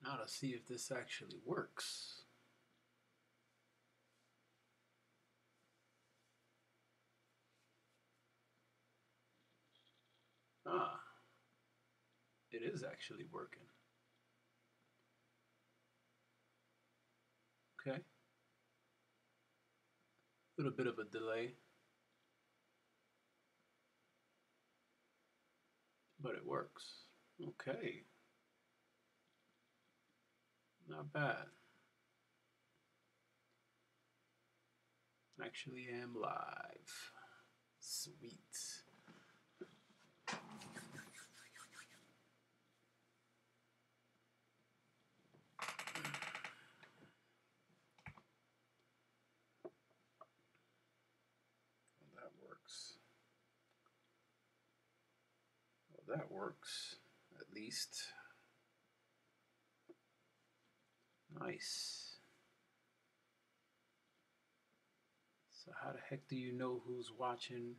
Now to see if this actually works. Ah, it is actually working. Okay. A little bit of a delay, but it works. Okay. Not bad. Actually am live. Sweet. Well, that works. Well, that works, at least. Nice. So how the heck do you know who's watching?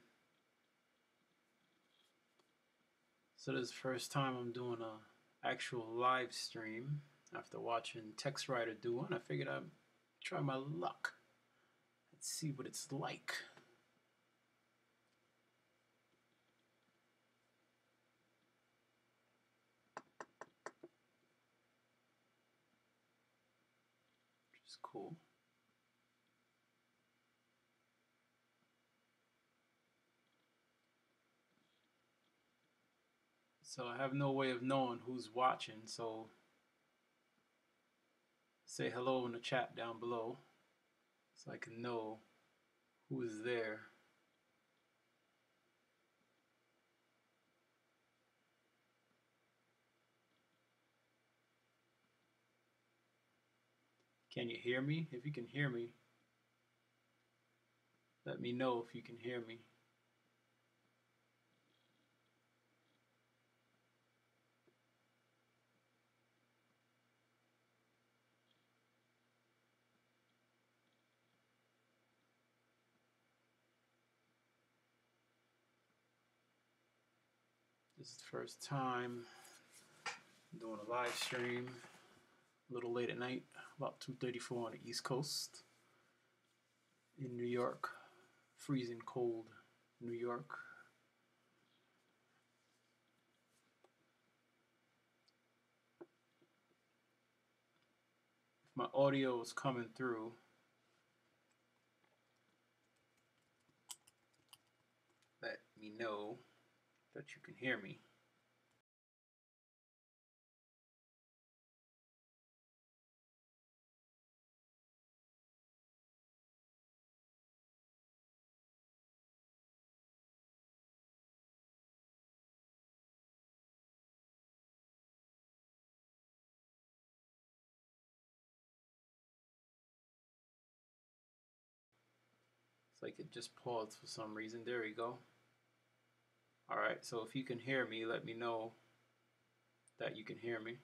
So this is the first time I'm doing a actual live stream after watching Text Writer do one. I figured I'd try my luck. Let's see what it's like. Which is cool. So I have no way of knowing who's watching, so say hello in the chat down below so I can know who is there. Can you hear me? If you can hear me, let me know if you can hear me. This is the first time I'm doing a live stream a little late at night, about 2:34 on the East Coast in New York, freezing cold New York. If my audio is coming through, let me know that you can hear me. It's like it just paused for some reason. There we go. Alright, so if you can hear me, let me know that you can hear me.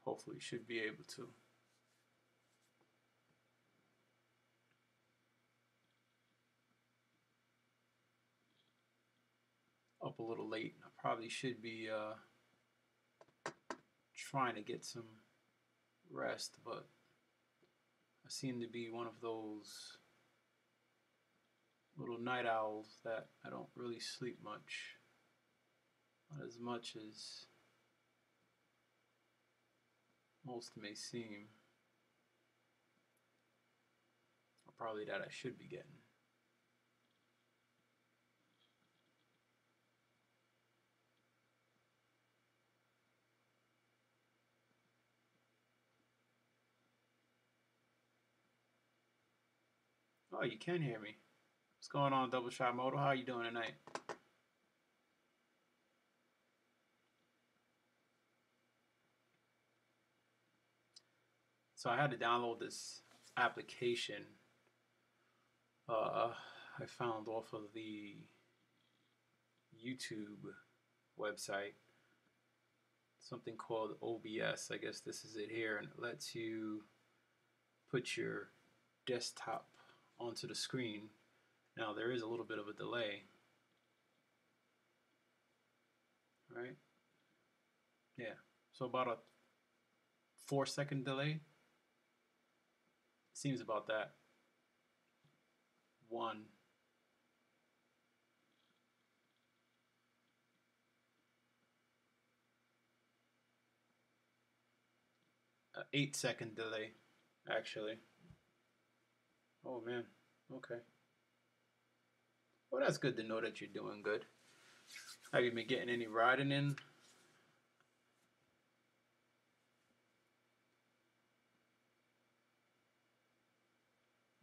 Hopefully you should be able to. Up a little late. I probably should be trying to get some rest, but I seem to be one of those little night owls that I don't really sleep much. Not as much as most may seem. Or probably that I should be getting. Oh, you can hear me. What's going on, Double Shot Moto? How you doing tonight? So I had to download this application I found off of the YouTube website. Something called OBS. I guess this is it here, and it lets you put your desktop onto the screen. Now there is a little bit of a delay, right? Yeah. So about a 4-second delay. Seems about that. 1. 8-second delay, actually. Oh man, okay. Well, that's good to know that you're doing good. Have you been getting any riding in?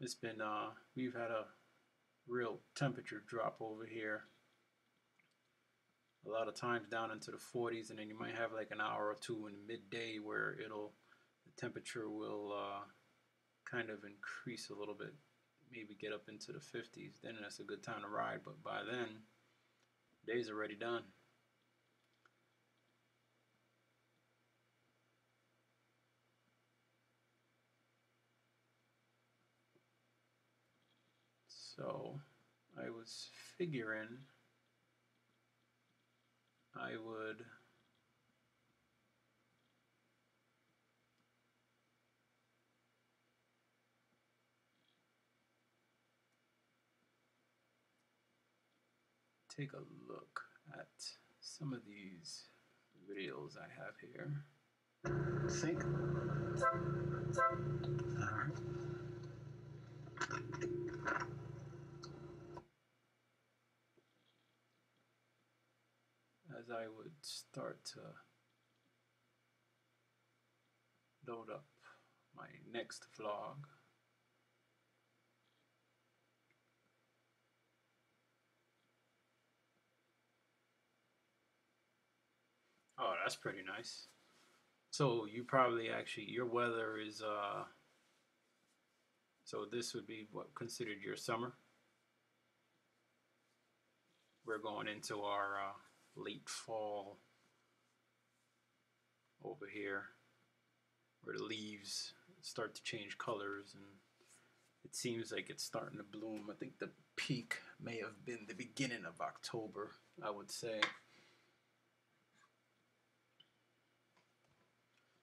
It's been, we've had a real temperature drop over here. A lot of times down into the 40s, and then you might have like an hour or two in the midday where the temperature will kind of increase a little bit, maybe get up into the 50s. Then that's a good time to ride, but by then, day's already done. So I was figuring I would take a look at some of these videos I have here. Sync. All right. As I would start to load up my next vlog. Oh, that's pretty nice. So you probably actually, your weather is, so this would be what considered your summer? We're going into our late fall over here, where the leaves start to change colors and it seems like it's starting to bloom. I think the peak may have been the beginning of October, I would say.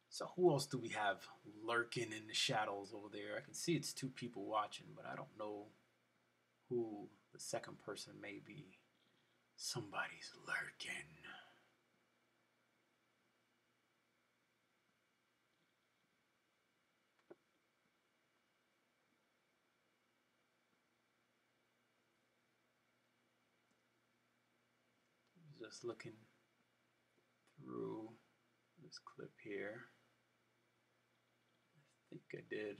So who else do we have lurking in the shadows over there? I can see it's 2 people watching, but I don't know who the second person may be. Somebody's lurking. Just looking through this clip here. I think I did.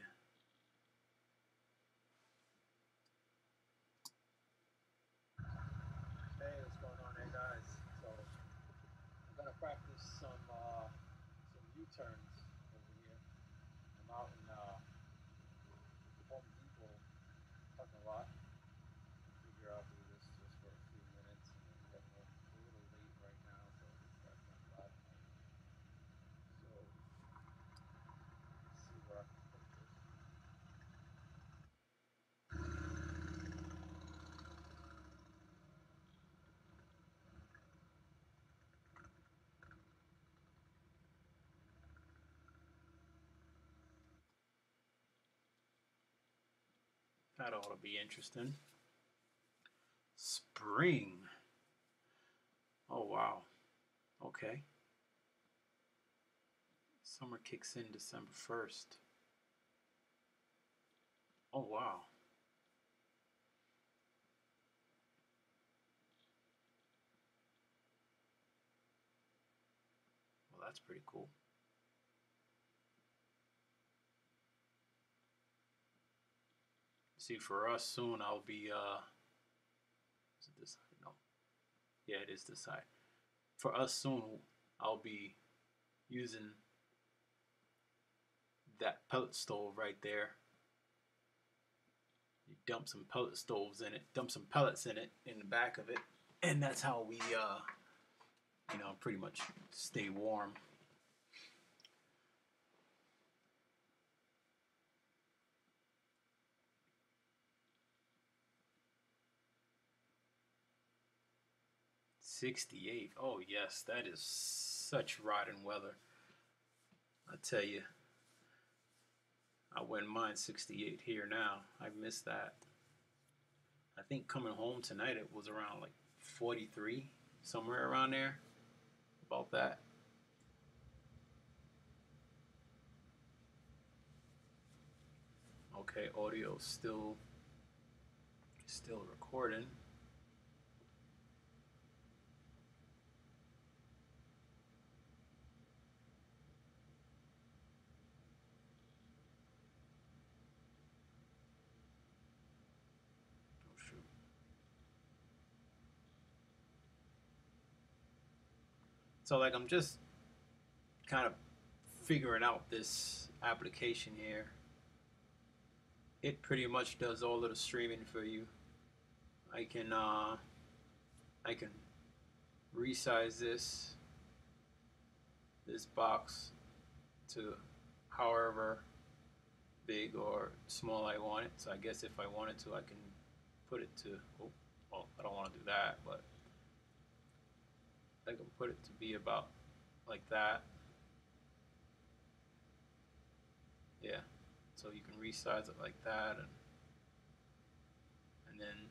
Hey, what's going on there, guys? So I'm gonna practice some U-turns over here. I'm out in Home Depot parking lot. Figure I'll do this just for a few minutes and then head home. It's a little late right now, so that's not bad. So let's see where I can put this. That ought to be interesting. Spring. Oh wow. Okay. Summer kicks in December 1st. Oh wow. Well, that's pretty cool. See, for us soon, I'll be, is it this side? No. Yeah, it is this side. For us soon, I'll be using that pellet stove right there. You dump some pellet stoves in it, dump some pellets in it, in the back of it, and that's how we, pretty much stay warm. '68. Oh yes, that is such rotten weather. I tell you, I wouldn't mind 68 here now. I missed that. I think coming home tonight it was around like 43, somewhere around there, about that. Okay, audio still recording. Oh shoot. So like I'm just kind of figuring out this application here. It pretty much does all of the streaming for you. I can resize this box to however big or small I want it. So I guess if I wanted to, I can put it to, oh, well, I don't want to do that, but I can put it to be about like that. Yeah. So you can resize it like that, and then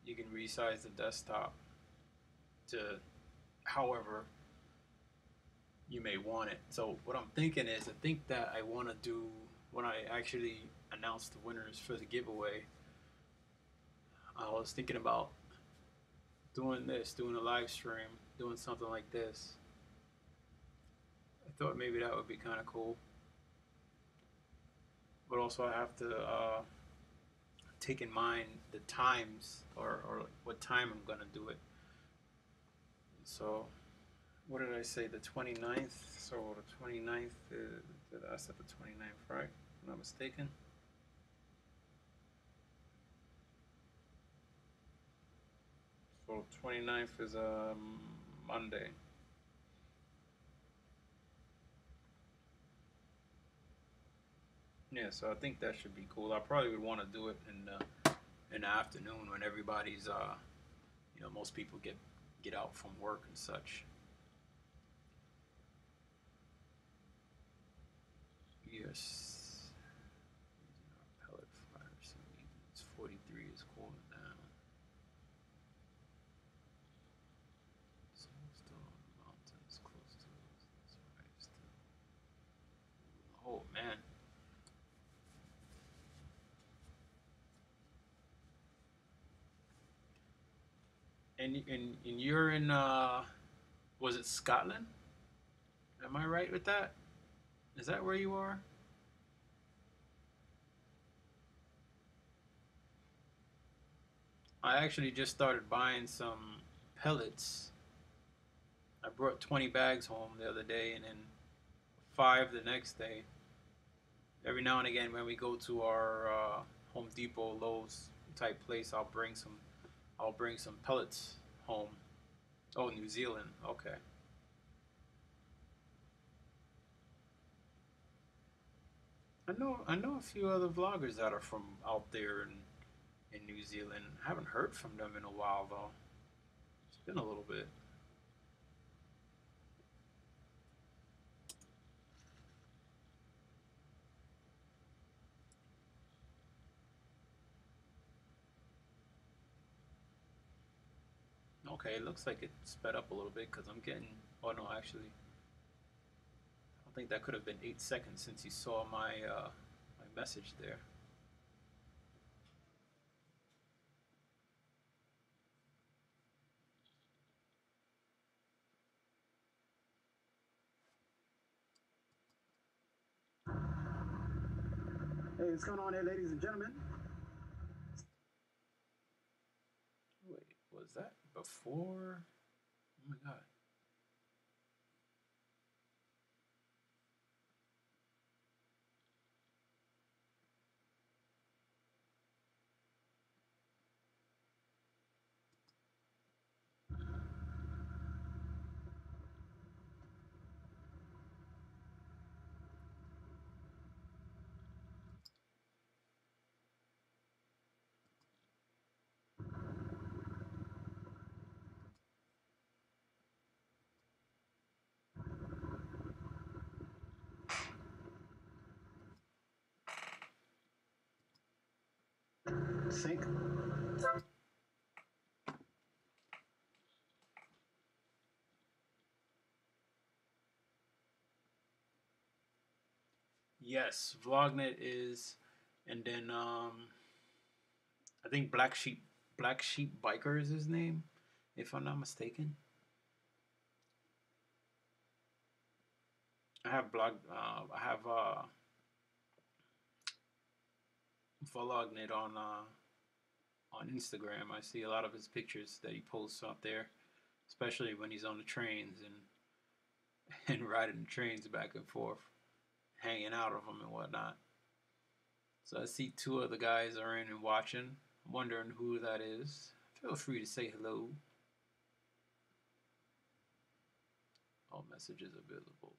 you can resize the desktop to however you may want it. So what I'm thinking is, I think that I want to do, when I actually announce the winners for the giveaway, I was thinking about doing this, doing a live stream, doing something like this. I thought maybe that would be kind of cool. But also I have to take in mind the times, or what time I'm going to do it. So what did I say, the 29th? So the 29th, I said the 29th, right? If I'm not mistaken. So 29th is a Monday. Yeah, so I think that should be cool. I probably would want to do it in the afternoon when everybody's most people get out from work and such. Yes. Using our pellet fire, so it's 43 is cooling down. So still on the mountains close to us. That's right. Still. Oh man. And you're in was it Scotland? Am I right with that? Is that where you are? I actually just started buying some pellets. I brought 20 bags home the other day, and then 5 the next day. Every now and again, when we go to our Home Depot, Lowe's type place, I'll bring some. I'll bring some pellets home. Oh, New Zealand. Okay. I know a few other vloggers that are from out there in New Zealand. I haven't heard from them in a while though. It's been a little bit. Okay, it looks like it sped up a little bit because I'm getting. Oh no, actually, I think that could have been 8 seconds since you saw my message there. Hey, what's going on here, ladies and gentlemen? Wait, was that before? Oh my god. Sync. Yes, Vlognet is, and then I think Black Sheep Biker is his name, if I'm not mistaken. I have Vlognet on Instagram. I see a lot of his pictures that he posts out there, especially when he's on the trains and and riding the trains back and forth, hanging out of them and whatnot. So I see two of the guys are in and watching. I'm wondering who that is. Feel free to say hello. All messages available.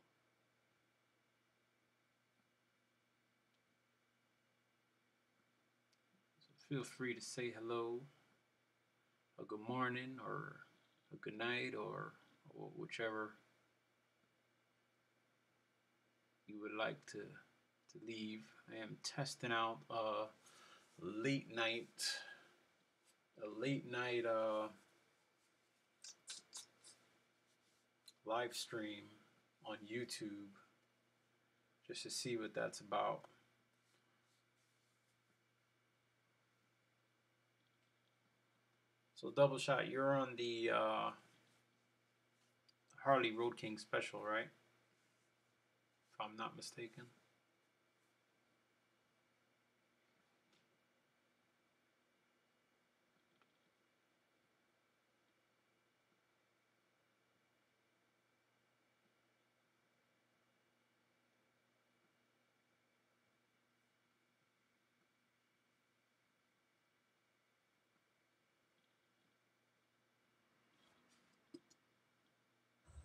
So feel free to say hello, a good morning, or a good night, or whichever you would like to leave. I am testing out late night a late night live stream on YouTube just to see what that's about. So Double Shot, you're on the Harley Road King special, right? If I'm not mistaken.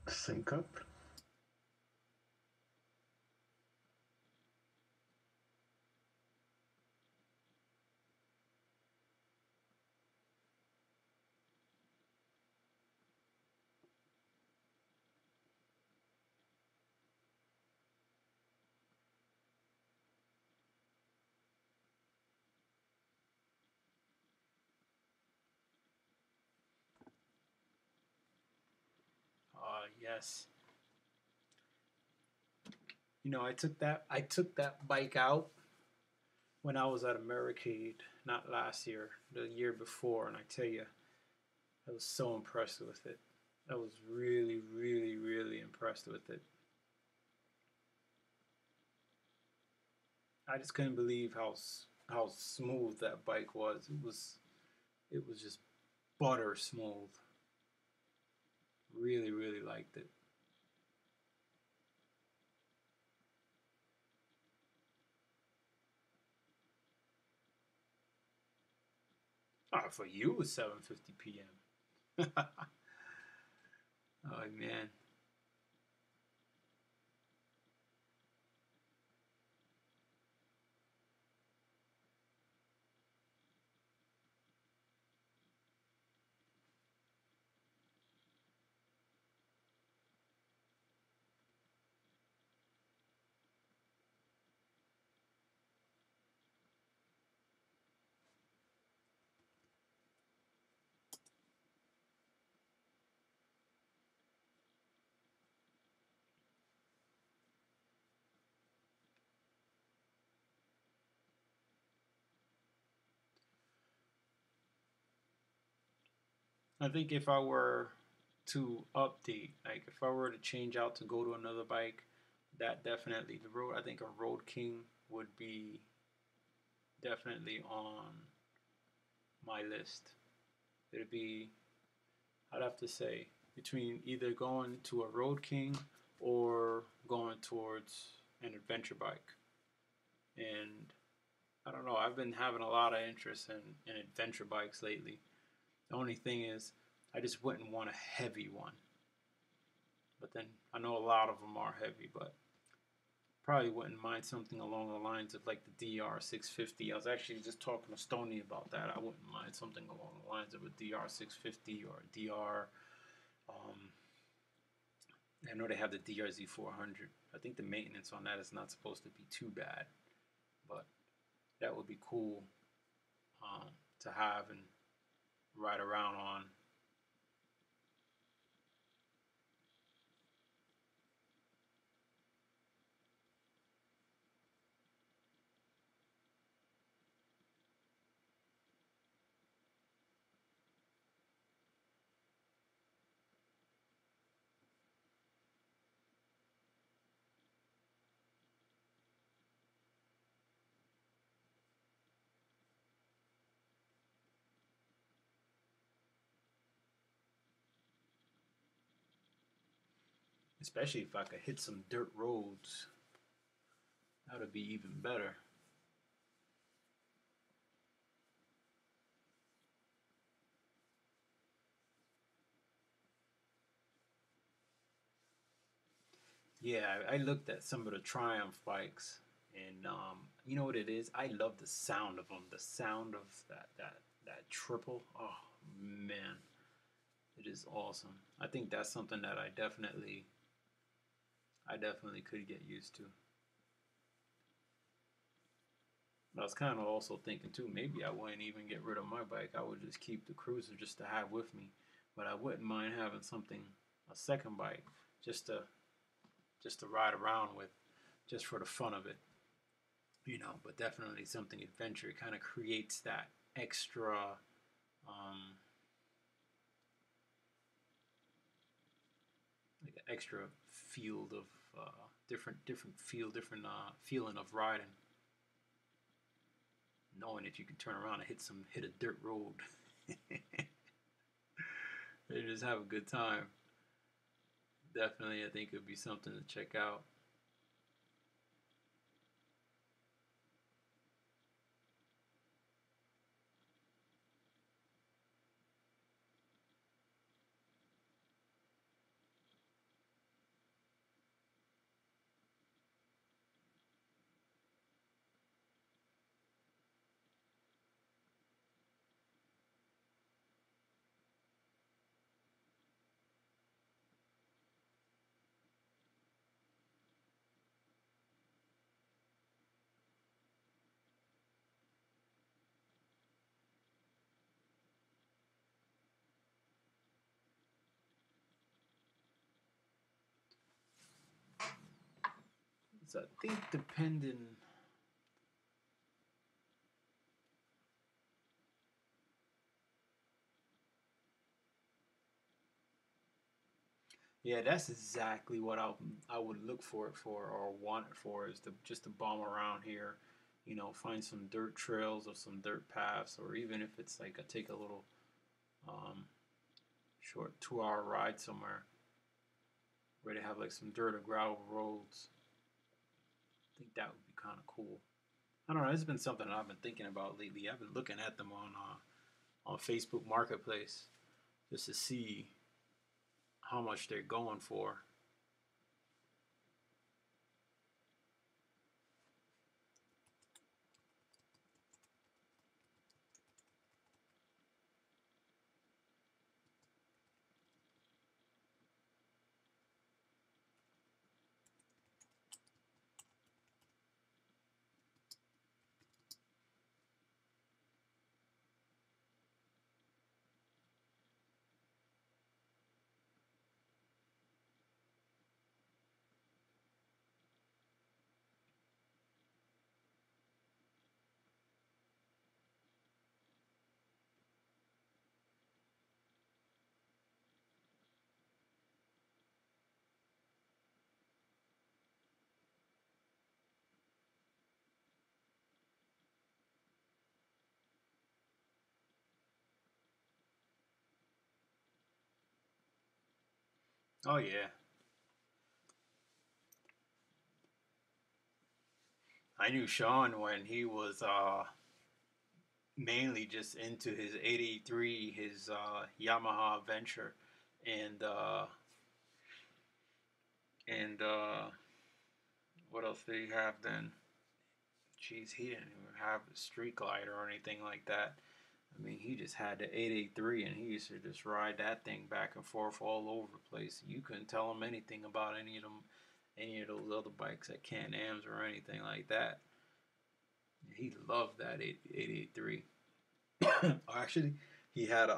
Sync up. Yes. You know, I took that bike out when I was at Americade, not last year, the year before, and I tell you, I was so impressed with it. I was really, really, really impressed with it. I just couldn't believe how smooth that bike was. It was just butter smooth. Really, really liked it. For you, it was 7:50 p.m. Oh man. I think if I were to update, like if I were to change out to go to another bike, that definitely the road. I think a Road King would be definitely on my list. It'd be, I'd have to say, between either going to a Road King or going towards an adventure bike. And I don't know, I've been having a lot of interest in adventure bikes lately. The only thing is, I just wouldn't want a heavy one. But then I know a lot of them are heavy, but probably wouldn't mind something along the lines of like the DR650. I was actually just talking to Stony about that. I wouldn't mind something along the lines of a DR650 or a DR. Um, I know they have the DRZ400. I think the maintenance on that is not supposed to be too bad, but that would be cool to have and ride around on. Especially if I could hit some dirt roads, that would be even better. Yeah, I looked at some of the Triumph bikes, and you know what it is? I love the sound of them. The sound of that triple. Oh man, it is awesome. I think that's something that I definitely could get used to. But I was kind of also thinking too, maybe I wouldn't even get rid of my bike. I would just keep the cruiser just to have with me. But I wouldn't mind having something, a second bike, just to just to ride around with, just for the fun of it. But definitely something adventure. It kind of creates that extra, like an extra field of different feel, different feeling of riding, knowing that you can turn around and hit a dirt road, and just have a good time. Definitely, I think it would be something to check out. So I think depending, yeah, that's exactly what I would look for it for or want it for is to just to bomb around here, find some dirt trails or some dirt paths, or even if it's like I take a little um, short 2 hour ride somewhere where they have like some dirt or gravel roads. I think that would be kind of cool. I don't know. It's been something that I've been thinking about lately. I've been looking at them on Facebook Marketplace just to see how much they're going for. Oh yeah, I knew Sean when he was mainly just into his 883, his Yamaha Venture, and what else did he have then? Jeez, he didn't even have a street glider or anything like that. I mean, he just had the 883, and he used to just ride that thing back and forth all over the place. You couldn't tell him anything about any of those other bikes at Can-Ams or anything like that. He loved that 883. Or actually, he had a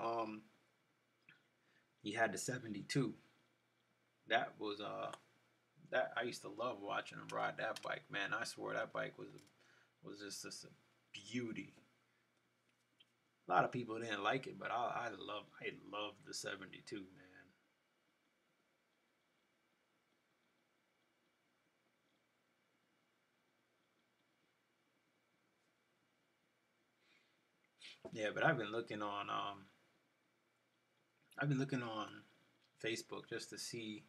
he had the 72. That was that I used to love watching him ride that bike. Man, I swear that bike was just a beauty. A lot of people didn't like it, but I love the 72, man. Yeah, but I've been looking on Facebook just to see,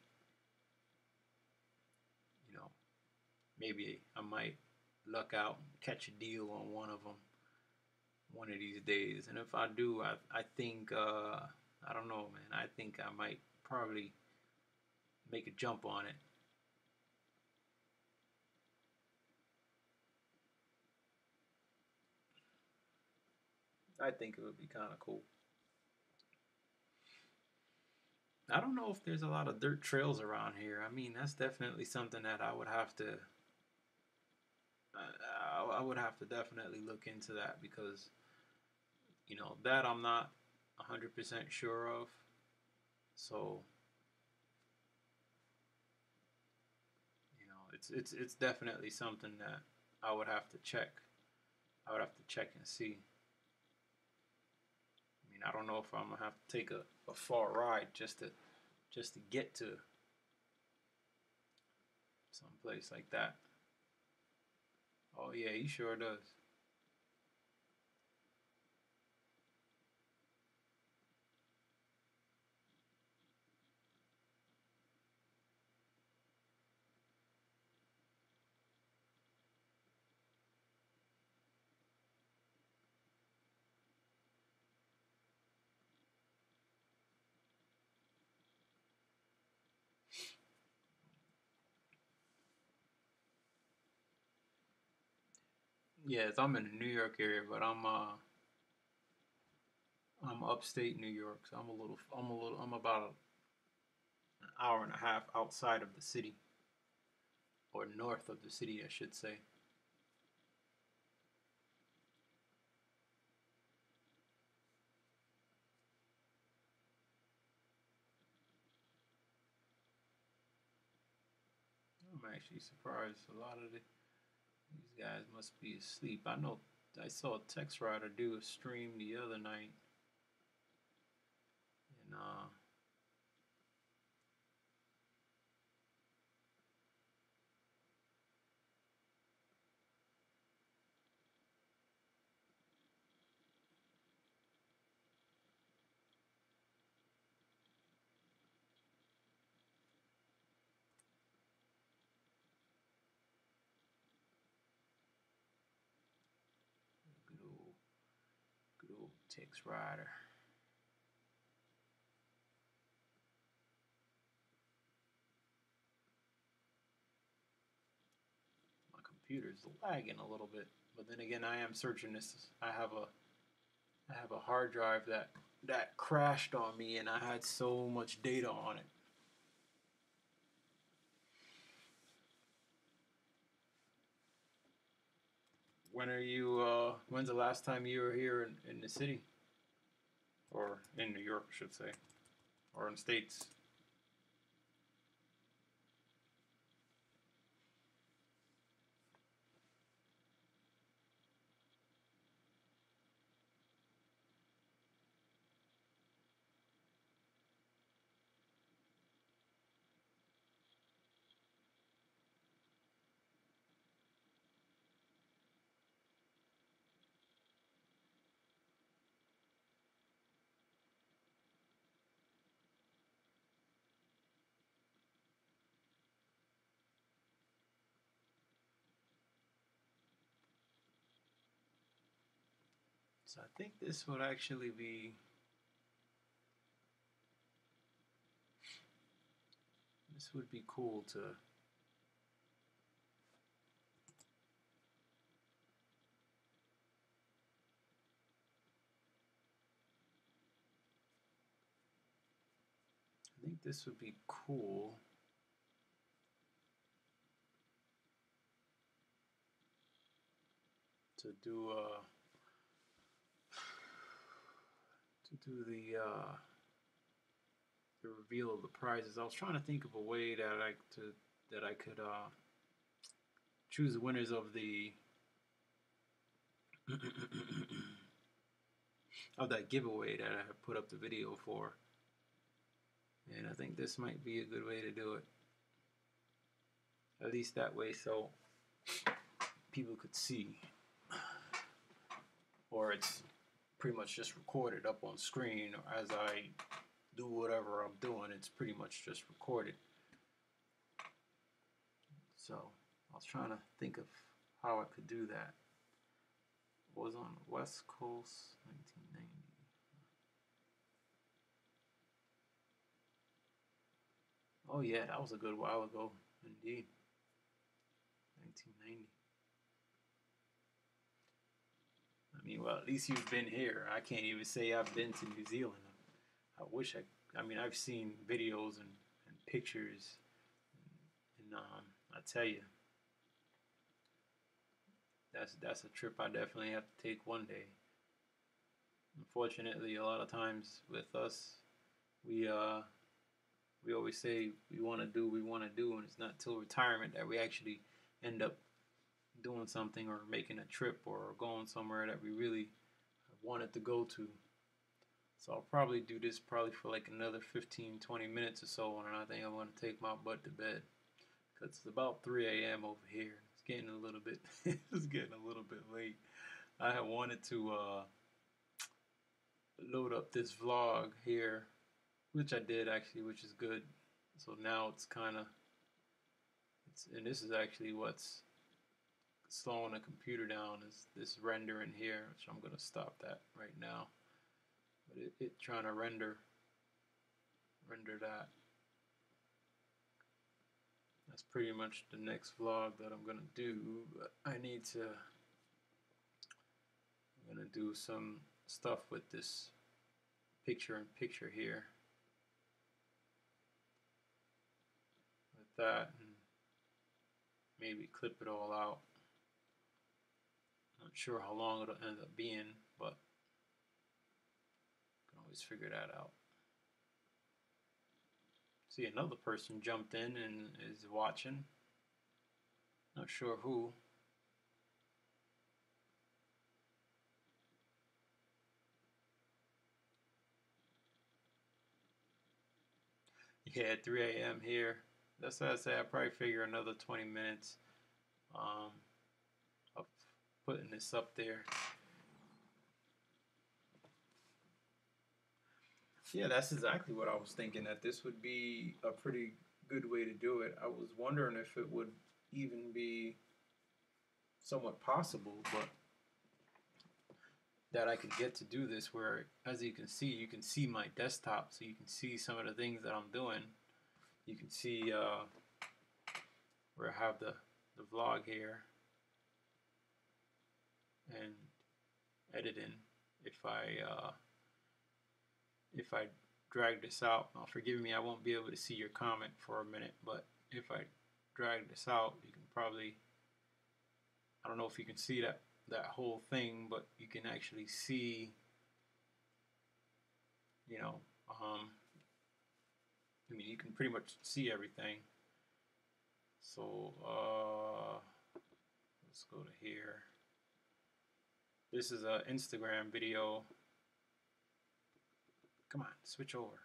you know, maybe I might luck out and catch a deal on one of them one of these days. And if I do, I think I don't know, man. I think I might probably make a jump on it. I think it would be kind of cool. I don't know if there's a lot of dirt trails around here. I mean, that's definitely something that I would have to definitely look into that because that I'm not 100% sure of. So it's definitely something that I would have to check. I would have to check and see. I mean, I don't know if I'm gonna have to take a far ride just to get to some place like that. Oh yeah, he sure does. Yes, I'm in the New York area, but I'm upstate New York, so I'm about an hour and a half outside of the city, or north of the city, I should say. I'm actually surprised. A lot of these guys must be asleep. I know I saw a text rider do a stream the other night, and good old good old text rider. My computer's lagging a little bit, but then again, I am searching this. I have a hard drive that crashed on me, and I had so much data on it. When's the last time you were here in the city? Or in New York, I should say. Or in the States? So I think this would be cool to I think this would be cool to do to do the reveal of the prizes. I was trying to think of a way that I could choose the winners of the of that giveaway that I have put up the video for. And I think this might be a good way to do it. At least that way, so people could see. Or it's pretty much just recorded up on screen, or as I do whatever I'm doing, it's pretty much just recorded. So I was trying to think of how I could do that. It was on the West Coast, 1990. Oh yeah, that was a good while ago, indeed. 1990. I mean, well, at least you've been here. I can't even say I've been to New Zealand. I wish I mean, I've seen videos and pictures, and I tell you, that's a trip I definitely have to take one day. Unfortunately, a lot of times with us, we always say we want to do, and it's not till retirement that we actually end up doing something or making a trip or going somewhere that we really wanted to go to. So I'll probably do this for like another 15-20 minutes or so, and I think I want to take my butt to bed because it's about 3 a.m. over here. It's getting a little bit it's getting a little bit late. I had wanted to load up this vlog here, which I did actually, which is good. So now it's kind of, and this is actually what's slowing the computer down, is this rendering here, which I'm going to stop that right now. But it trying to render that. That's pretty much the next vlog that I'm going to do. But I'm going to do some stuff with this picture-in-picture here. With that, and maybe clip it all out. Not sure how long it'll end up being, but can always figure that out. See, another person jumped in and is watching. Not sure who. Yeah, 3 a.m. here. That's what I say. I probably figure another 20 minutes of putting this up there. Yeah, that's exactly what I was thinking, that this would be a pretty good way to do it. I was wondering if it would even be somewhat possible, but that I could get to do this where, as you can see my desktop, so you can see some of the things that I'm doing. You can see where I have the vlog here and editing. If I drag this out, now forgive me, I won't be able to see your comment for a minute, but if I drag this out, you can probably, I don't know if you can see that whole thing, but you can actually see, you know, I mean, you can pretty much see everything. So let's go to here. This is an Instagram video. Come on, switch over.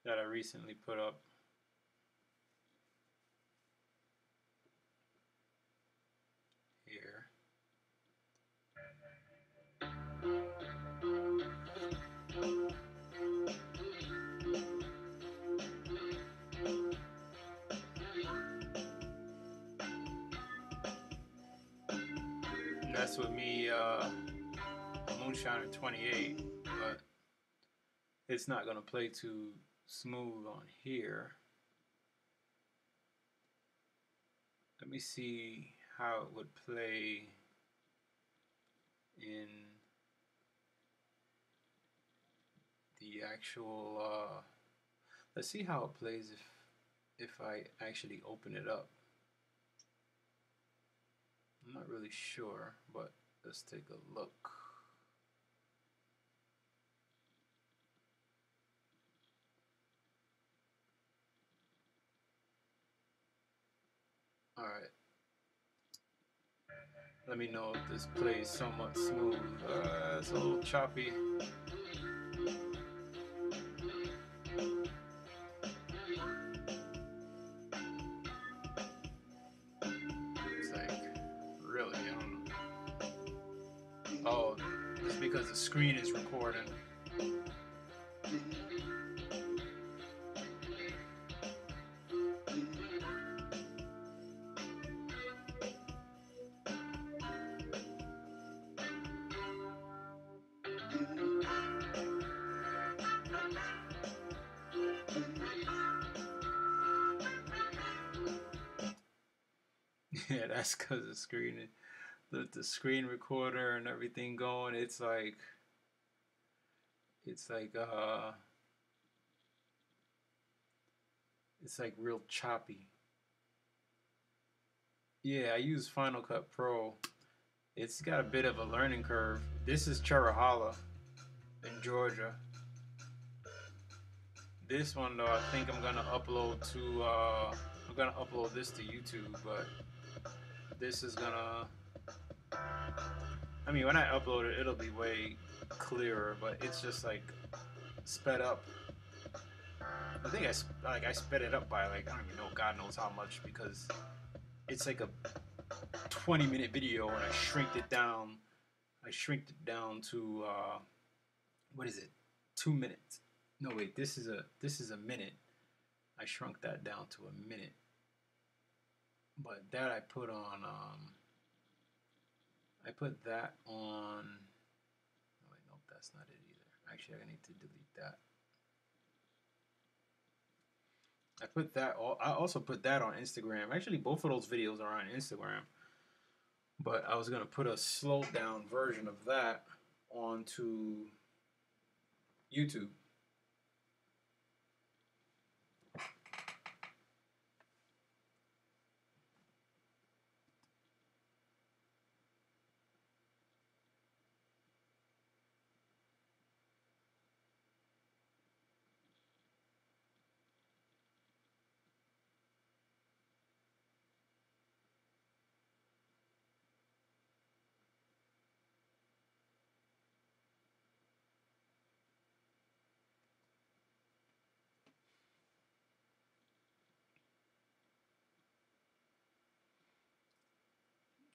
That I recently put up. Here. And that's with me, Moonshiner 28, but it's not going to play too smooth on here. Let me see how it would play in the actual, let's see how it plays if I actually open it up. I'm not really sure, but let's take a look. All right. Let me know if this plays somewhat smooth. It's a little choppy. It's like, really, I don't know. Oh, it's because the screen is recording. Yeah, that's because the screen, the screen recorder and everything going. It's like it's like real choppy. Yeah, I use Final Cut Pro. It's got a bit of a learning curve. This is Churrahalla in Georgia. This one though, I think I'm gonna upload to. I'm gonna upload this to YouTube, but this is gonna. I mean, when I upload it, it'll be way clearer, but it's just like sped up. I think I sped it up by like I don't even know God knows how much because it's like a 20-minute video and I shrinked it down. I shrinked it down to what is it? 2 minutes. No wait, this is a minute. I shrunk that down to a minute. But that I put on I put that on. Oh wait, nope, that's not it either. Actually, I need to delete that. I put that. I also put that on Instagram. Actually, both of those videos are on Instagram. But I was gonna put a slowed down version of that onto YouTube.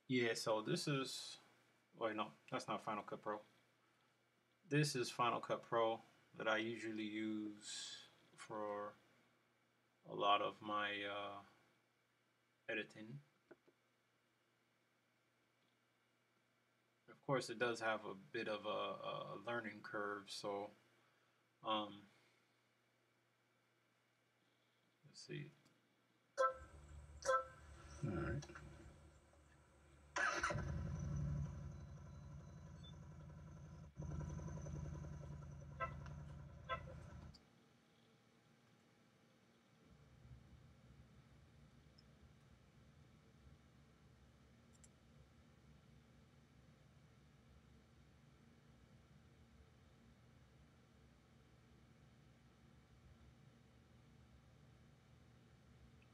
Yeah, so this is. Wait, no, that's not Final Cut Pro. This is Final Cut Pro that I usually use for a lot of my editing. Of course, it does have a bit of a learning curve, so um, let's see. All right.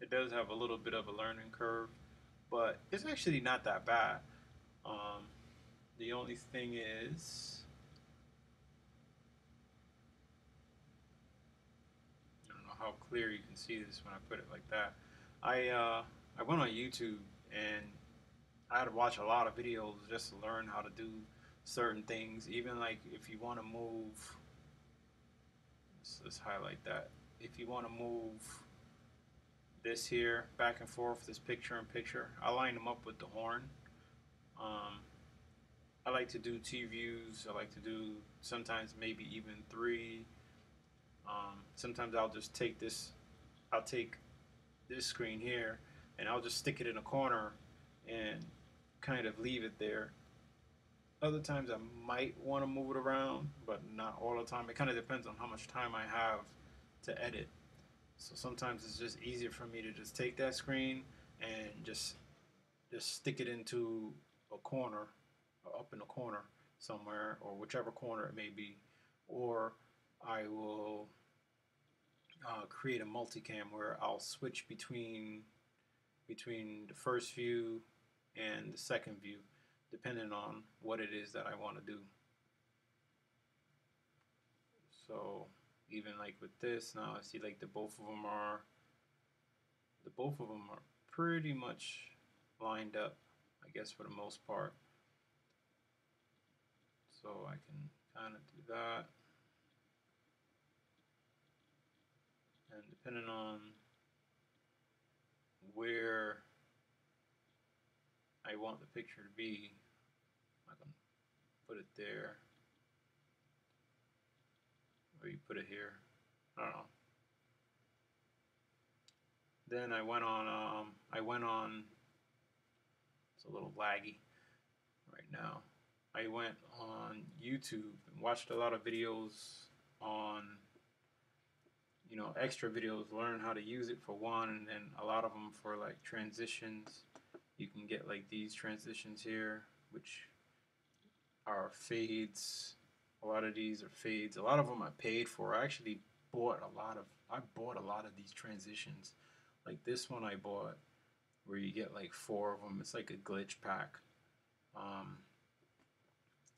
It does have a little bit of a learning curve, but it's actually not that bad. Um, the only thing is, I don't know how clear you can see this when I put it like that. I went on YouTube and I had to watch a lot of videos just to learn how to do certain things. Even like if you want to move, let's highlight that. If you want to move this here back and forth, this picture in picture, I line them up with the horn. Um, I like to do T views. I like to do sometimes maybe even three. Sometimes I'll just take this. I'll take this screen here and I'll just stick it in a corner and kind of leave it there. Other times I might want to move it around, but not all the time. It kind of depends on how much time I have to edit. So sometimes it's just easier for me to just take that screen and just stick it into a corner, or up in a corner somewhere, or whichever corner it may be. Or I will create a multicam where I'll switch between between the first view and the second view, depending on what it is that I want to do. So even like with this now, I see like the both of them are pretty much lined up, I guess, for the most part. So I can kind of do that. And depending on where I want the picture to be, I can put it there, or you put it here. I don't know. Then I went on. It's a little laggy right now. I went on YouTube and watched a lot of videos on, extra videos, learn how to use it for one, and then a lot of them for like transitions. You can get like these transitions here, which are fades. A lot of these are fades. A lot of them I paid for. I actually bought a lot of these transitions. Like this one I bought, where you get like 4 of them. It's like a glitch pack.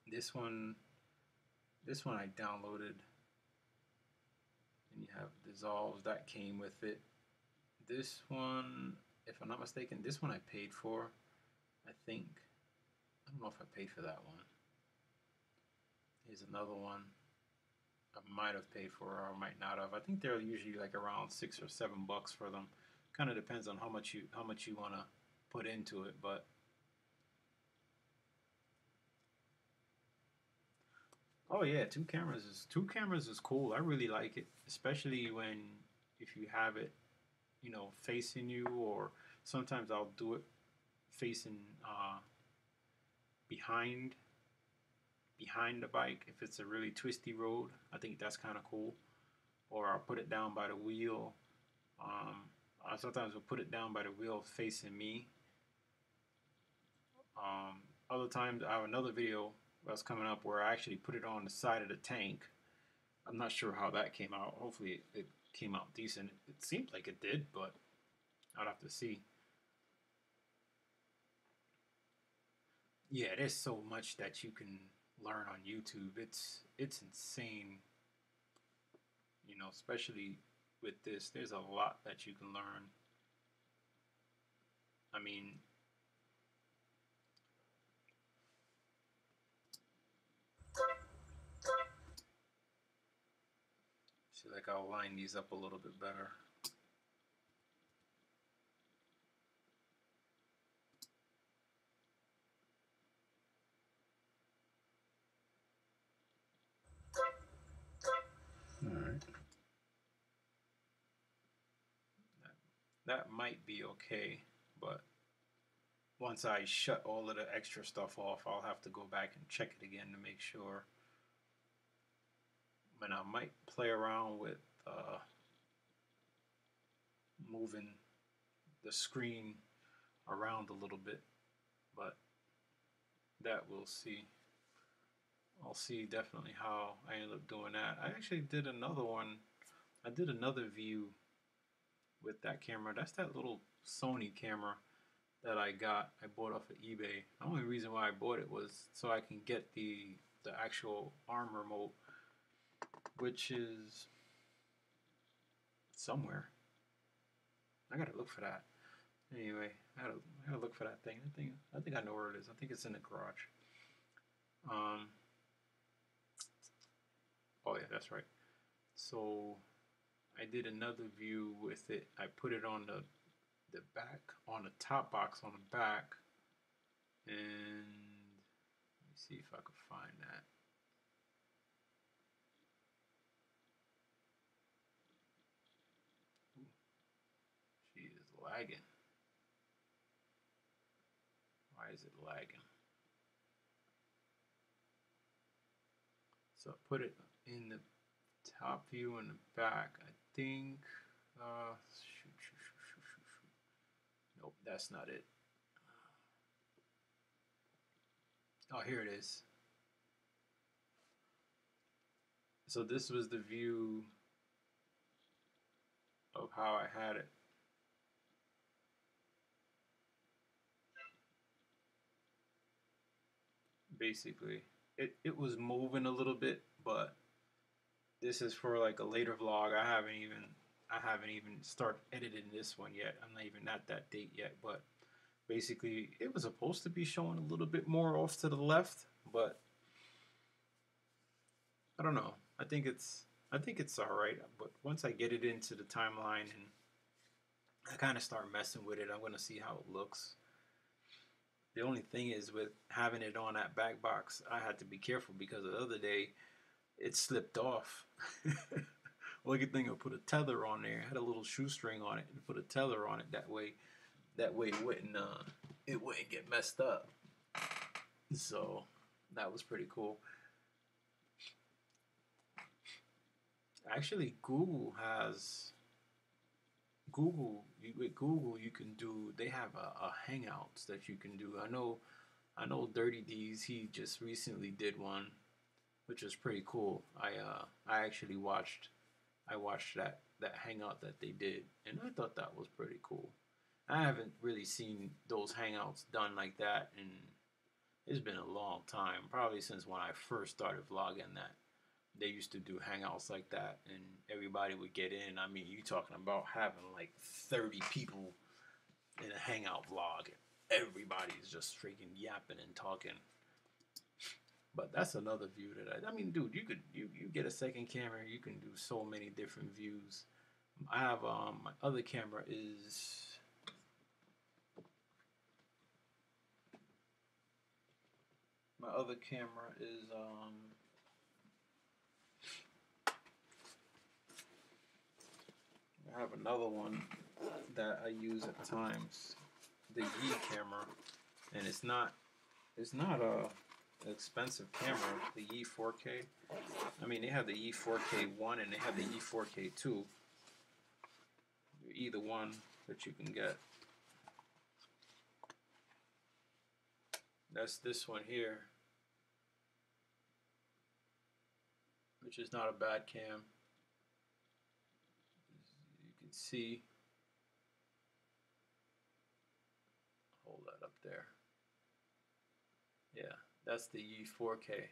This one I downloaded, and you have dissolves that came with it. This one, if I'm not mistaken, this one I paid for. I think. I don't know if I paid for that one. Here's another one I might have paid for, or I might not have. I think they're usually like around $6 or $7 for them. Kind of depends on how much you want to put into it, but oh yeah, two cameras is cool. I really like it, especially if you have it, facing you, or sometimes I'll do it facing behind the bike if it's a really twisty road. I think that's kind of cool. Or I'll put it down by the wheel. I sometimes will put it down by the wheel facing me. Other times I have another video that's coming up where I actually put it on the side of the tank. I'm not sure how that came out. Hopefully it came out decent. It seemed like it did, but I'd have to see. Yeah, there's so much that you can learn on YouTube. It's insane. Especially with this, there's a lot that you can learn. I mean, see, like I'll line these up a little bit better. That might be okay, but once I shut all of the extra stuff off, I'll have to go back and check it again to make sure. And I might play around with moving the screen around a little bit, but that we'll see. I'll see definitely how I end up doing that. I actually did another one. I did another view with that camera. That's that little Sony camera that I bought off of eBay. The only reason why I bought it was so I can get the actual arm remote, which is somewhere. I gotta look for that. Anyway, I gotta look for that thing. I think I know where it is. I think it's in the garage. Oh yeah, that's right. So I did another view with it. I put it on the back, on the top box on the back, and let me see if I can find that. Ooh, she is lagging. Why is it lagging? So I put it in the top view and the back. I think. Nope, that's not it. Oh, here it is. So this was the view of how I had it. basically. It was moving a little bit, but this is for like a later vlog. I haven't even started editing this one yet. I'm not even at that date yet, but basically it was supposed to be showing a little bit more off to the left, but I don't know. I think it's all right, but once I get it into the timeline and I kind of start messing with it, I'm gonna see how it looks. The only thing is with having it on that back box, I had to be careful because the other day it slipped off. Well, good thing I put a tether on there. I had a little shoestring on it and put a tether on it. That way it wouldn't get messed up. So that was pretty cool. Actually, with Google you can do. They have a Hangouts that you can do. I know Dirty D's. He just recently did one, which was pretty cool. I actually watched that hangout that they did, and I thought that was pretty cool. I haven't really seen those hangouts done like that, and it's been a long time, probably since when I first started vlogging. That they used to do hangouts like that, and everybody would get in. I mean, you talking about having like 30 people in a hangout vlog. Everybody's just freaking yapping and talking. But that's another view that I mean, dude, you get a second camera, you can do so many different views. I have my other camera is I have another one that I use at times, the Yi camera, and it's not a expensive camera, the Yi 4K. I mean, they have the Yi 4K 1 and they have the Yi 4K 2. Either one that you can get. That's this one here, which is not a bad cam. You can see, hold that up there. Yeah, that's the Yi 4K,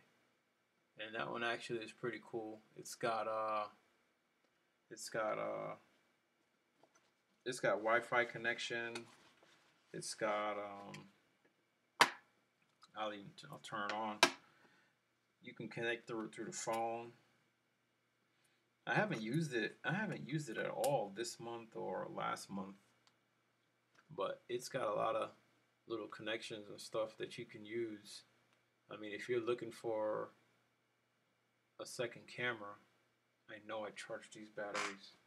and that one actually is pretty cool. It's got Wi-Fi connection. It's got I'll turn it on. You can connect through the phone. I haven't used it at all this month or last month, but it's got a lot of little connections and stuff that you can use. I mean, if you're looking for a second camera, I know I charge these batteries.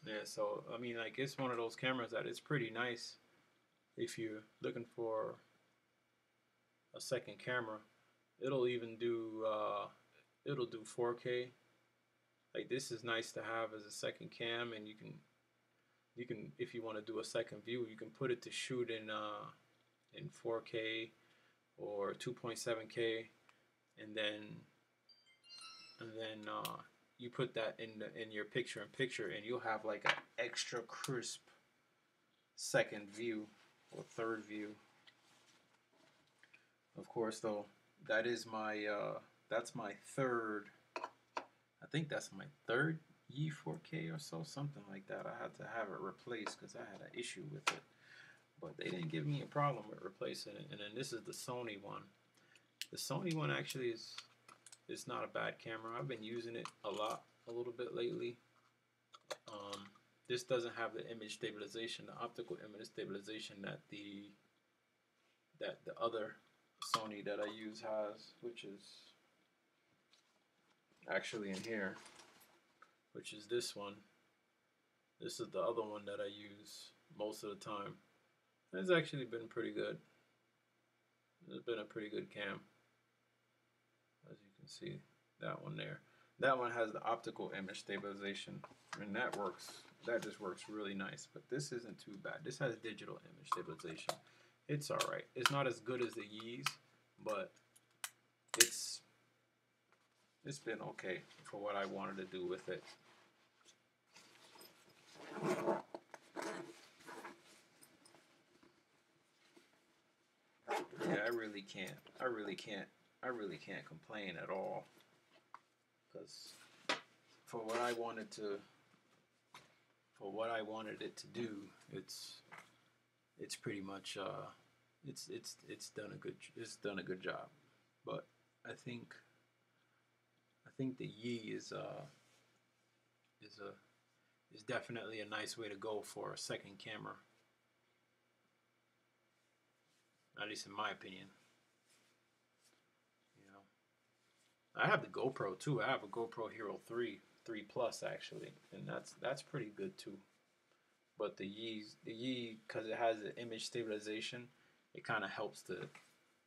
Yeah, so I mean, like, it's one of those cameras that it's pretty nice if you're looking for a second camera. It'll even do 4K. Like, this is nice to have as a second cam, and you can if you want to do a second view, you can put it to shoot in 4K or 2.7K, and then you put that in your picture-in-picture, and you'll have like an extra crisp second view or third view. Of course, though, that is my that's my third. I think that's my third Yi 4K or so, something like that. I had to have it replaced because I had an issue with it, but they didn't give me a problem with replacing it. And then this is the Sony one. The Sony one actually is not a bad camera. I've been using it a little bit lately. This doesn't have the image stabilization, the optical image stabilization that the other Sony that I use has, which is actually in here, which is this one. This is the other one that I use most of the time. It's actually been pretty good. It's been a pretty good cam. As you can see, that one there. That one has the optical image stabilization, and that just works really nice. But this isn't too bad. This has digital image stabilization. It's alright. It's not as good as the Yi's, but it's it's been okay for what I wanted to do with it. Yeah, I really can't. I really can't complain at all. Because for what I wanted to, for what I wanted it to do, it's pretty much it's done a good job. But I think I think the Yi is a is definitely a nice way to go for a second camera, at least in my opinion. You know, I have the GoPro too. I have a GoPro Hero 3 Plus actually, and that's pretty good too. But the Yi, because it has the image stabilization, it kind of helps to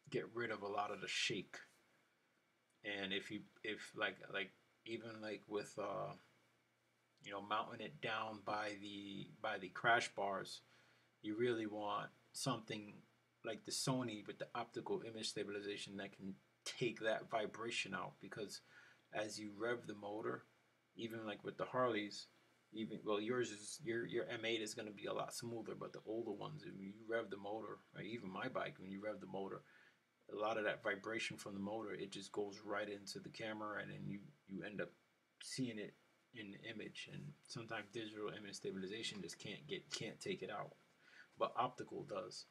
get rid of a lot of the shake. And if like even like with mounting it down by the crash bars, you really want something like the Sony with the optical image stabilization that can take that vibration out, because as you rev the motor, even like with the Harleys, even well yours is your M8 is going to be a lot smoother, but the older ones, when you rev the motor, right, even my bike, when you rev the motor, a lot of that vibration from the motor, it just goes right into the camera, and then you end up seeing it in the image. And sometimes digital image stabilization just can't take it out, but optical does.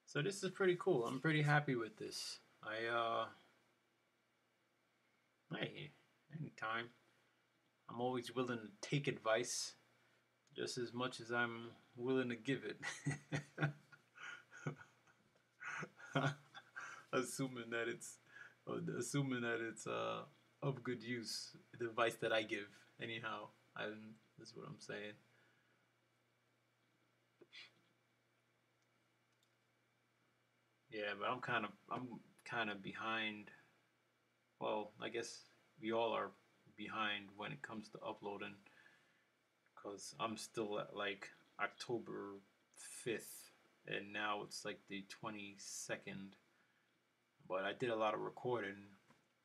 So this is pretty cool. I'm pretty happy with this. Hey, anytime. I'm always willing to take advice just as much as I'm willing to give it. assuming that it's assuming that it's of good use, the advice that I give. Anyhow, that's what I'm saying. Yeah, but I'm kind of behind. Well, I guess we all are behind when it comes to uploading, because I'm still at like October 5th, and now it's like the 22nd. But I did a lot of recording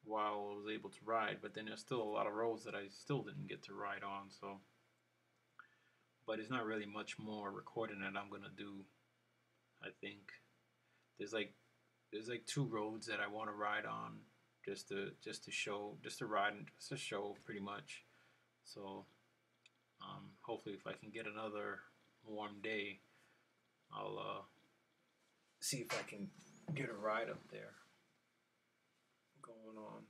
while I was able to ride, but then there's still a lot of roads that I still didn't get to ride on. So, but it's not really much more recording that I'm gonna do. I think there's like there's like two roads that I want to ride on, just to show, just to ride and just to show pretty much. So hopefully, if I can get another warm day, I'll see if I can get a ride up there going on.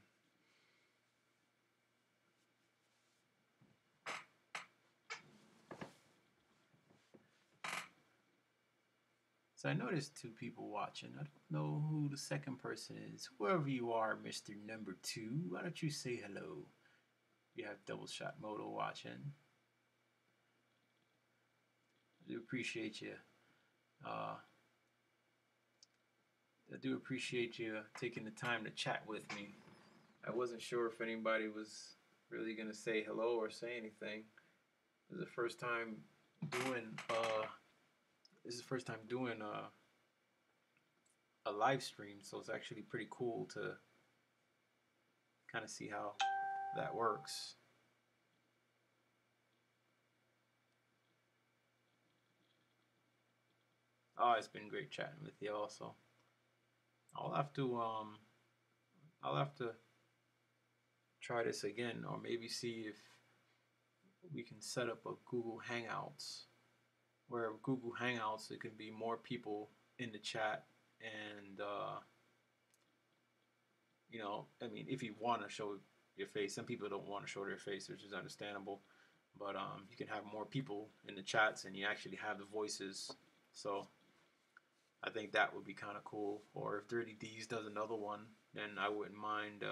So I noticed two people watching. I don't know who the second person is. Whoever you are, Mr. Number Two, why don't you say hello? You have Double Shot Moto watching. I do appreciate you. Uh, I do appreciate you taking the time to chat with me. I wasn't sure if anybody was really gonna say hello or say anything. This is the first time doing a live stream, so it's actually pretty cool to kind of see how that works. Oh, it's been great chatting with you also. I'll have to um I'll have to try this again, or maybe see if we can set up a Google Hangouts, where Google Hangouts it can be more people in the chat, and I mean, if you want to show your face, some people don't want to show their face, which is understandable. But you can have more people in the chats, and you actually have the voices. So I think that would be kind of cool. Or if Dirty D's does another one, then I wouldn't mind.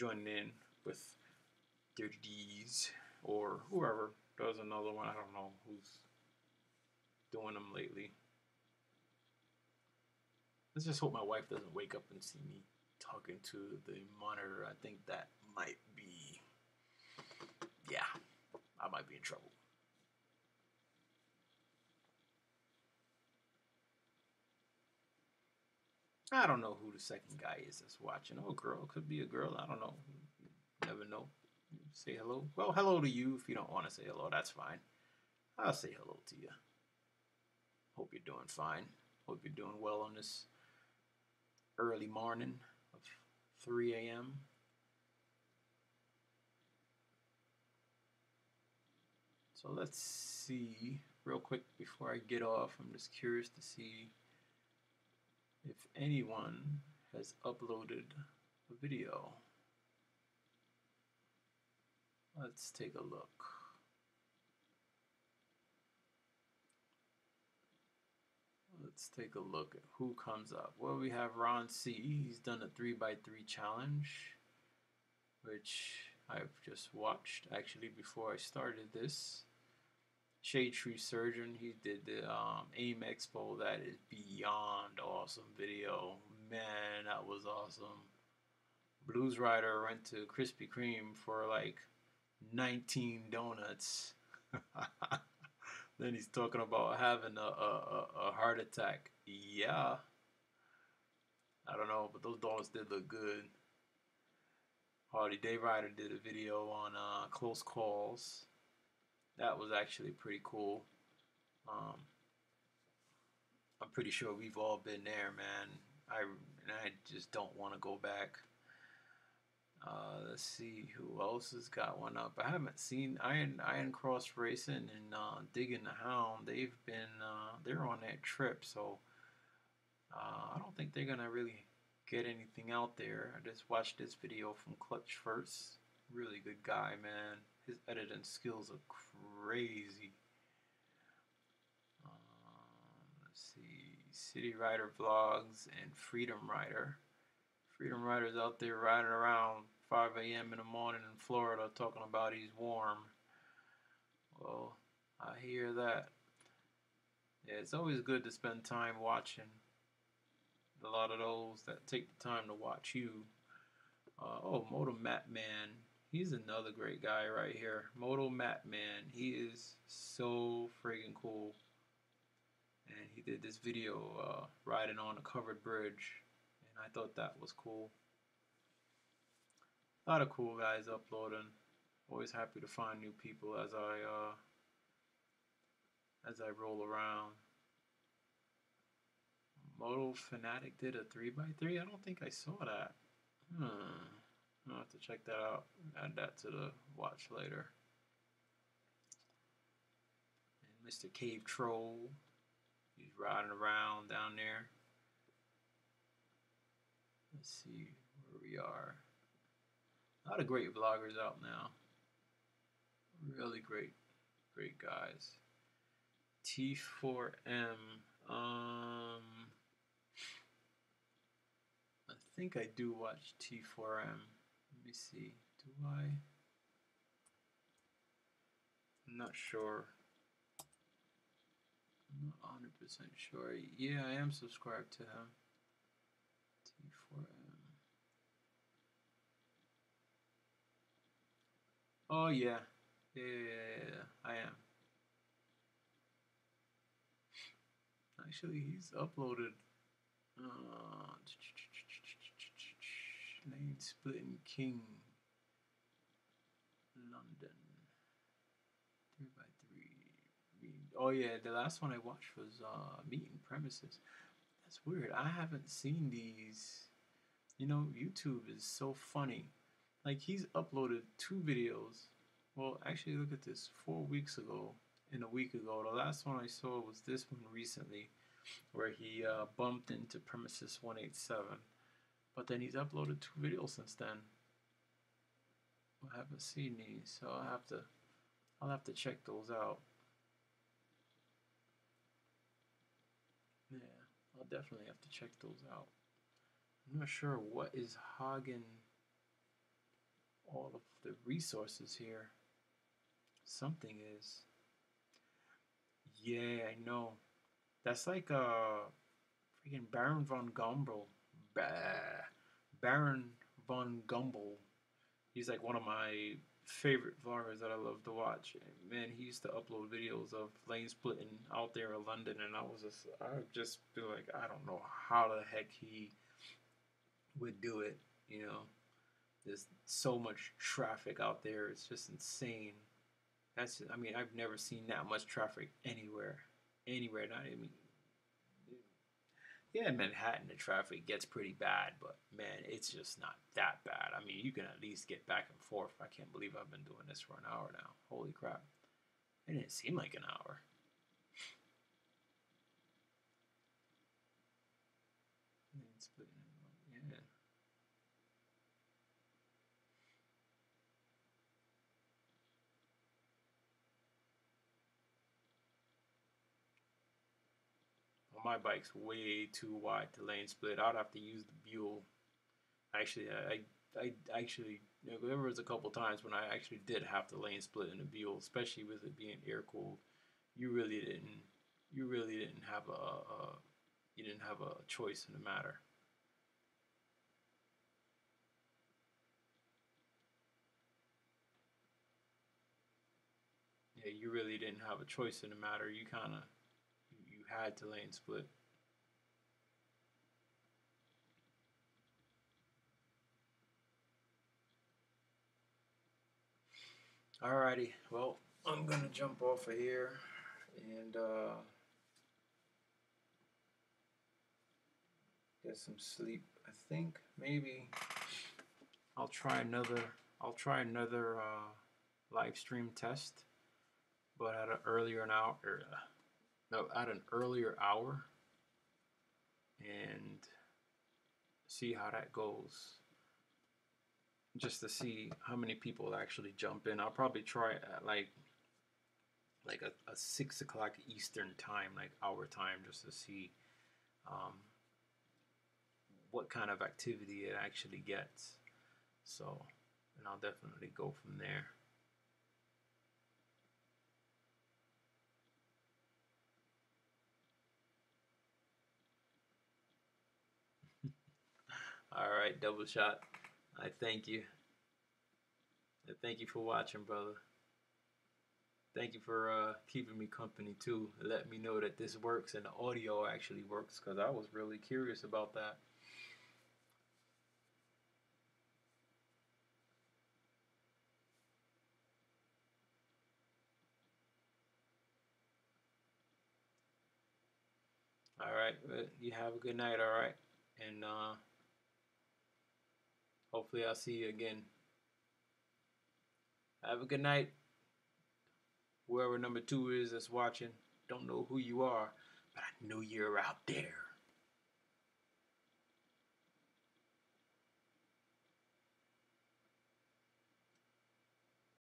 joining in with Dirty D's or whoever does another one. I don't know who's doing them lately. Let's just hope my wife doesn't wake up and see me talking to the monitor. I think that might be, yeah, I might be in trouble. I don't know who the second guy is that's watching. Oh, girl, could be a girl. I don't know. Never know. Say hello. Well, hello to you. If you don't want to say hello, that's fine. I'll say hello to you. Hope you're doing fine. Hope you're doing well on this early morning of 3 a.m. So let's see real quick before I get off. I'm just curious to see if anyone has uploaded a video. Let's take a look. Let's take a look at who comes up. Well, we have Ron C. He's done a 3x3 challenge, which I've just watched actually before I started this. Shade Tree Surgeon, he did the AIM Expo. That is beyond awesome video. Man, that was awesome. Blues Rider went to Krispy Kreme for like 19 donuts. Then he's talking about having a heart attack. Yeah. I don't know, but those donuts did look good. Hardy Day Rider did a video on close calls. That was actually pretty cool. I'm pretty sure we've all been there, man. I just don't want to go back. Let's see who else has got one up. I haven't seen Iron Cross Racing and Digging the Hound. They've been they're on that trip, so I don't think they're gonna really get anything out there. I just watched this video from Clutch First. Really good guy, man. His editing skills are crazy. Let's see, City Rider Vlogs and Freedom Rider. Freedom Rider's out there riding around 5 a.m. in the morning in Florida talking about he's warm. Well, I hear that. Yeah, it's always good to spend time watching a lot of those that take the time to watch you. Oh, Moto Map Man. He's another great guy right here. Moto Map Man. He is so friggin' cool. And he did this video riding on a covered bridge. And I thought that was cool. A lot of cool guys uploading. Always happy to find new people as I roll around. Moto Fanatic did a 3x3. I don't think I saw that. I'll have to check that out. Add that to the watch later. And Mr. Cave Troll. He's riding around down there. Let's see where we are. A lot of great vloggers out now. Really great guys. T4M. I think I do watch T4M. Let me see. Do I? I'm not sure. I'm not 100% sure. Yeah, I am subscribed to him. T4M. Oh yeah. Yeah, I am. Actually, he's uploaded Lane Splitting King London 3x3. Oh yeah, the last one I watched was Meeting Premises. That's weird. I haven't seen these. You know, YouTube is so funny. Like, he's uploaded 2 videos. Well, actually, look at this. 4 weeks ago and a week ago. The last one I saw was this one recently, where he bumped into Premises 187. But then he's uploaded 2 videos since then. I haven't seen these, so I'll have to check those out. Yeah, I'll definitely have to check those out. I'm not sure what is Hagen all of the resources here. Something is. Yeah, I know. That's like freaking Baron von Gumble. Bah. Baron von Gumble. He's like one of my favorite vloggers that I love to watch. And man, he used to upload videos of lane splitting out there in London, and I just feel like I don't know how the heck he would do it. You know, there's so much traffic out there; it's just insane. I mean, I've never seen that much traffic anywhere, anywhere. Not, I mean, yeah, in Manhattan, the traffic gets pretty bad, but man, it's just not that bad. I mean, you can at least get back and forth. I can't believe I've been doing this for an hour now. Holy crap. It didn't seem like an hour. Yeah. Well, my bike's way too wide to lane split. I'd have to use the Buell. Actually, I actually, there was a couple times when I actually did have to lane split in the Buell, especially with it being air cooled. You really didn't, you really didn't have you didn't have a choice in the matter. Yeah, you really didn't have a choice in the matter. You kind of, you had to lane split. Alrighty, well, I'm gonna jump off of here and get some sleep. I think maybe I'll try another. I'll try another live stream test, but at an earlier hour. No, at an earlier hour, and see how that goes. Just to see how many people actually jump in. I'll probably try at like a 6 o'clock Eastern time, like our time, just to see um, what kind of activity it actually gets. So, and I'll definitely go from there. All right, double shot. I thank you. I thank you for watching, brother. Thank you for keeping me company too. Let me know that this works and the audio actually works because I was really curious about that. All right, you have a good night. All right, and hopefully I'll see you again. Have a good night. Whoever number 2 is that's watching, don't know who you are, but I know you're out there.